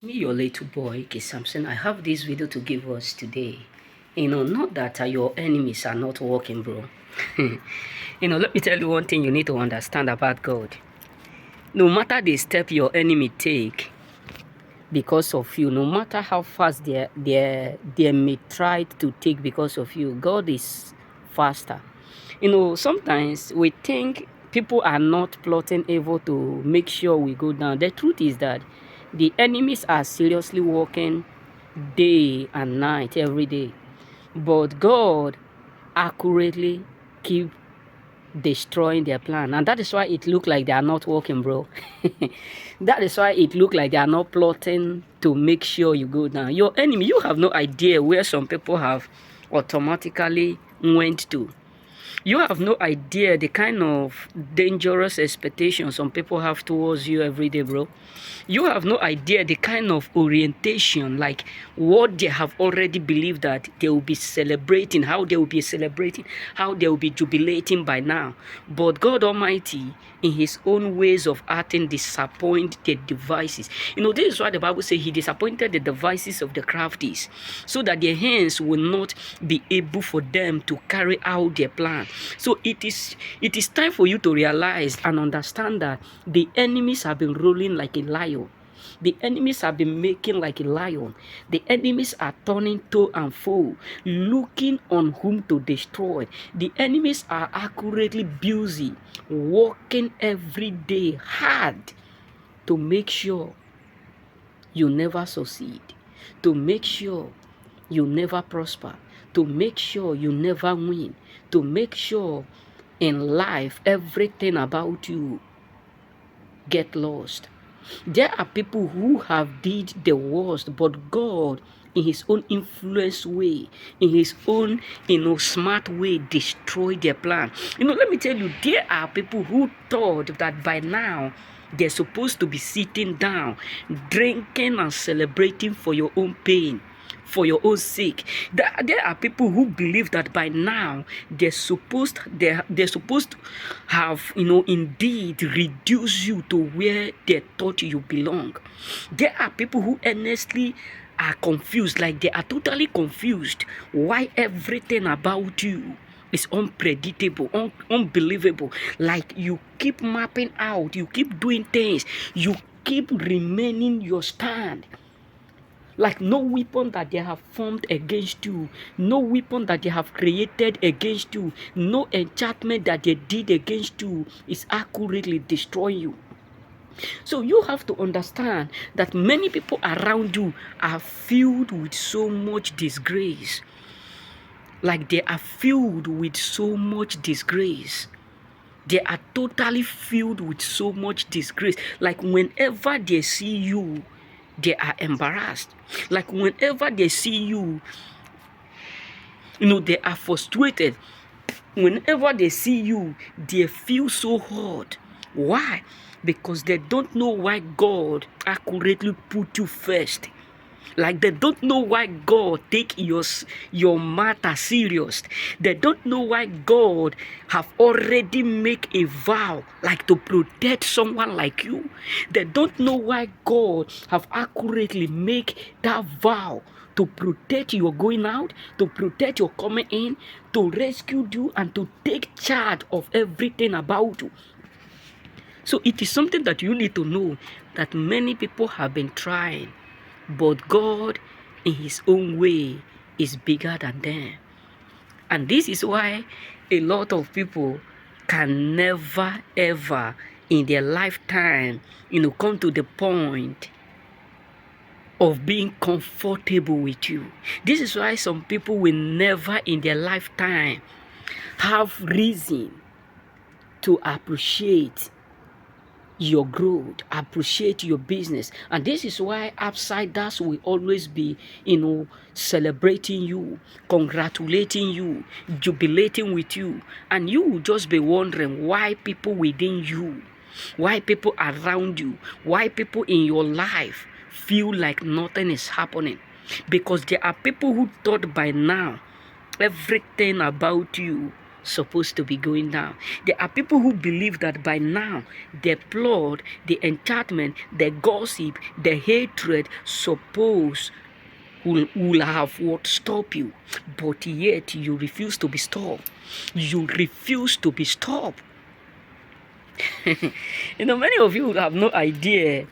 Me, your little boy, K. Samson, I have this video to give us today. Not that your enemies are not working, bro. Let me tell you one thing you need to understand about God. No matter the step your enemy take because of you, no matter how fast they may try to take because of you, God is faster. Sometimes we think people are not plotting evil to make sure we go down. The truth is that the enemies are seriously working day and night every day, but God accurately keep destroying their plan, and that is why it look like they are not working, bro. That is why it look like they are not plotting to make sure you go down. Your enemy, you have no idea where some people have automatically went to. You have no idea the kind of dangerous expectations some people have towards you every day, bro. You have no idea the kind of orientation, like what they have already believed that they will be celebrating, how they will be celebrating, how they will be jubilating by now. But God Almighty, in his own ways of acting, disappoint the devices. This is why the Bible says he disappointed the devices of the crafties, so that their hands will not be able for them to carry out their plan. So it is time for you to realize and understand that the enemies have been ruling like a lion. The enemies have been making like a lion. The enemies are turning to and fro, looking on whom to destroy. The enemies are accurately busy, working every day hard to make sure you never succeed, to make sure you never prosper, to make sure you never win, to make sure in life everything about you get lost. There are people who have did the worst, but God, in his own influence way, in his own smart way, destroyed their plan. Let me tell you, there are people who thought that by now they're supposed to be sitting down, drinking and celebrating for your own pain, for your own sake. There are people who believe that by now they're supposed to have indeed reduce you to where they thought you belong. There are people who honestly are confused, like they are totally confused why everything about you is unpredictable, unbelievable. Like you keep mapping out, you keep doing things, you keep remaining your stand. Like no weapon that they have formed against you, no weapon that they have created against you, no enchantment that they did against you is accurately destroying you. So you have to understand that many people around you are filled with so much disgrace. Like they are filled with so much disgrace. They are totally filled with so much disgrace. Like whenever they see you, they are embarrassed. Like whenever they see you, they are frustrated. Whenever they see you, they feel so hurt. Why? Because they don't know why God accurately put you first. Like they don't know why God take your matter serious. They don't know why God have already make a vow like to protect someone like you. They don't know why God have accurately make that vow to protect your going out, to protect your coming in, to rescue you and to take charge of everything about you. So it is something that you need to know, that many people have been trying, but God in his own way is bigger than them. And this is why a lot of people can never ever in their lifetime come to the point of being comfortable with you. This is why some people will never in their lifetime have reason to appreciate your growth, appreciate your business. And this is why outsiders will always be celebrating you, congratulating you, jubilating with you, and you will just be wondering why people within you, why people around you, why people in your life feel like nothing is happening. Because there are people who thought by now everything about you supposed to be going down. There are people who believe that by now the plot, the enchantment, the gossip, the hatred will have what stop you, but yet you refuse to be stopped. You refuse to be stopped. Many of you have no idea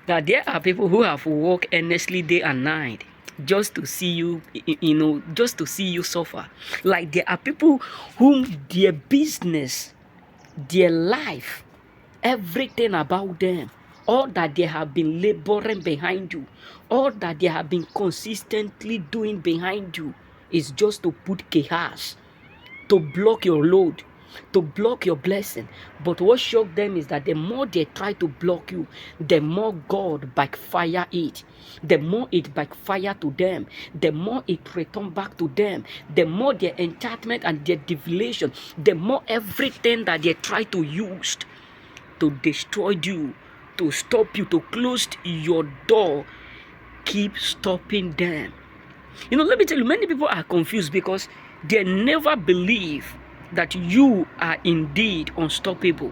that there are people who have worked earnestly day and night just to see you, just to see you suffer. Like there are people whom their business, their life, everything about them, all that they have been laboring behind you, all that they have been consistently doing behind you is just to put chaos, to block your load, to block your blessing. But what shocked them is that the more they try to block you, the more God backfire it. The more it backfire to them, the more it return back to them, the more their enchantment and their divination, the more everything that they try to use to destroy you, to stop you, to close your door, keep stopping them. Let me tell you, many people are confused because they never believe that you are indeed unstoppable.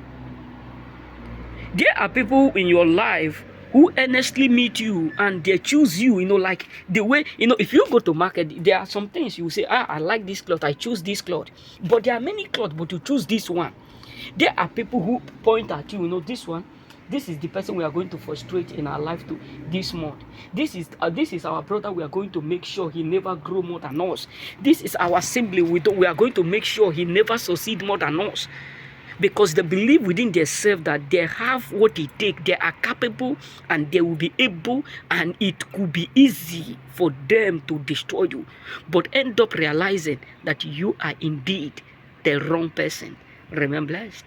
There are people in your life who earnestly meet you and they choose you, like the way, if you go to market, there are some things you say, I like this cloth, I choose this cloth. But there are many clothes, but you choose this one. There are people who point at you, this one, this is the person we are going to frustrate in our life to this month. This is our brother. We are going to make sure he never grow more than us. This is our sibling. We are going to make sure he never succeed more than us. Because they believe within themselves that they have what it takes. They are capable and they will be able, and it could be easy for them to destroy you. But end up realizing that you are indeed the wrong person. Remain blessed.